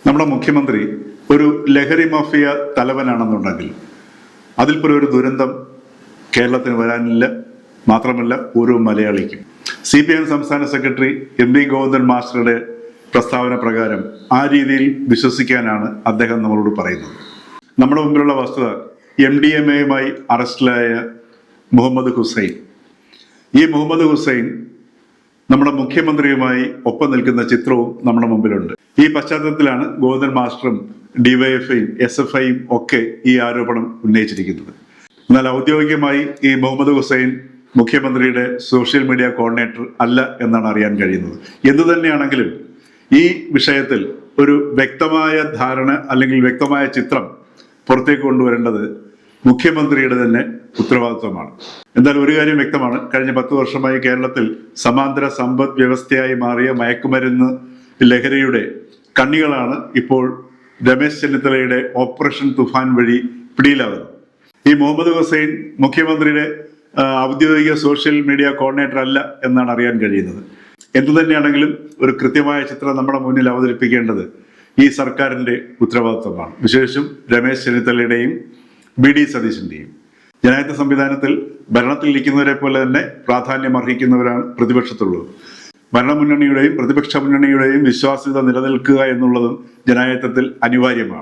നമ്മുടെ മുഖ്യമന്ത്രി ഒരു ലഹരി മാഫിയ തലവനാണെന്നുണ്ടെങ്കിൽ അതിൽപ്പോലും ഒരു ദുരന്തം കേരളത്തിന് വരാനില്ല. മാത്രമല്ല ഓരോ മലയാളിക്കും. CPM സംസ്ഥാന സെക്രട്ടറി MP ഗോവിന്ദൻ മാസ്റ്ററുടെ പ്രസ്താവന പ്രകാരം ആ രീതിയിൽ വിശ്വസിക്കാനാണ് അദ്ദേഹം നമ്മളോട് പറയുന്നത്. നമ്മുടെ മുമ്പിലുള്ള വസ്തുത MDMA-യുമായി അറസ്റ്റിലായ മുഹമ്മദ് ഹുസൈൻ. ഈ മുഹമ്മദ് ഹുസൈൻ നമ്മുടെ മുഖ്യമന്ത്രിയുമായി ഒപ്പം നിൽക്കുന്ന ചിത്രവും നമ്മുടെ മുമ്പിലുണ്ട്. ഈ പശ്ചാത്തലത്തിലാണ് ഗോവിന്ദൻ മാസ്റ്ററും DYFI-യും SFI-യും ഒക്കെ ഈ ആരോപണം ഉന്നയിച്ചിരിക്കുന്നത്. എന്നാൽ ഔദ്യോഗികമായി ഈ മുഹമ്മദ് ഹുസൈൻ മുഖ്യമന്ത്രിയുടെ സോഷ്യൽ മീഡിയ കോർഡിനേറ്റർ അല്ല എന്നാണ് അറിയാൻ കഴിയുന്നത്. എന്തു തന്നെയാണെങ്കിലും ഈ വിഷയത്തിൽ ഒരു വ്യക്തമായ ധാരണ അല്ലെങ്കിൽ വ്യക്തമായ ചിത്രം പുറത്തേക്ക് കൊണ്ടുവരേണ്ടത് മുഖ്യമന്ത്രിയുടെ തന്നെ ഉത്തരവാദിത്വമാണ്. എന്തായാലും ഒരു കാര്യം വ്യക്തമാണ്, കഴിഞ്ഞ 10 വർഷമായി കേരളത്തിൽ സമാന്തര സമ്പദ് വ്യവസ്ഥയായി മാറിയ മയക്കുമരുന്ന് ലഹരിയുടെ കണ്ണികളാണ് ഇപ്പോൾ രമേശ് ചെന്നിത്തലയുടെ ഓപ്പറേഷൻ തുഫാൻ വഴി പിടിയിലാകുന്നത്. ഈ മുഹമ്മദ് ഹുസൈൻ മുഖ്യമന്ത്രിയുടെ ഔദ്യോഗിക സോഷ്യൽ മീഡിയ കോർഡിനേറ്റർ അല്ല എന്നാണ് അറിയാൻ കഴിയുന്നത്. എന്തു തന്നെയാണെങ്കിലും ഒരു കൃത്യമായ ചിത്രം നമ്മുടെ മുന്നിൽ അവതരിപ്പിക്കേണ്ടത് ഈ സർക്കാരിന്റെ ഉത്തരവാദിത്വമാണ്. വിശേഷിച്ചും രമേശ് ചെന്നിത്തലയുടെയും BD സതീശന്റെയും. ജനാധിപത്യ സംവിധാനത്തിൽ ഭരണത്തിലിരിക്കുന്നവരെ പോലെ തന്നെ പ്രാധാന്യം അർഹിക്കുന്നവരാണ് പ്രതിപക്ഷത്തുള്ളത്. ഭരണമുന്നണിയുടെയും പ്രതിപക്ഷ മുന്നണിയുടെയും വിശ്വാസ്യത നിലനിൽക്കുക എന്നുള്ളതും ജനാധിപത്യത്തിൽ അനിവാര്യമാണ്.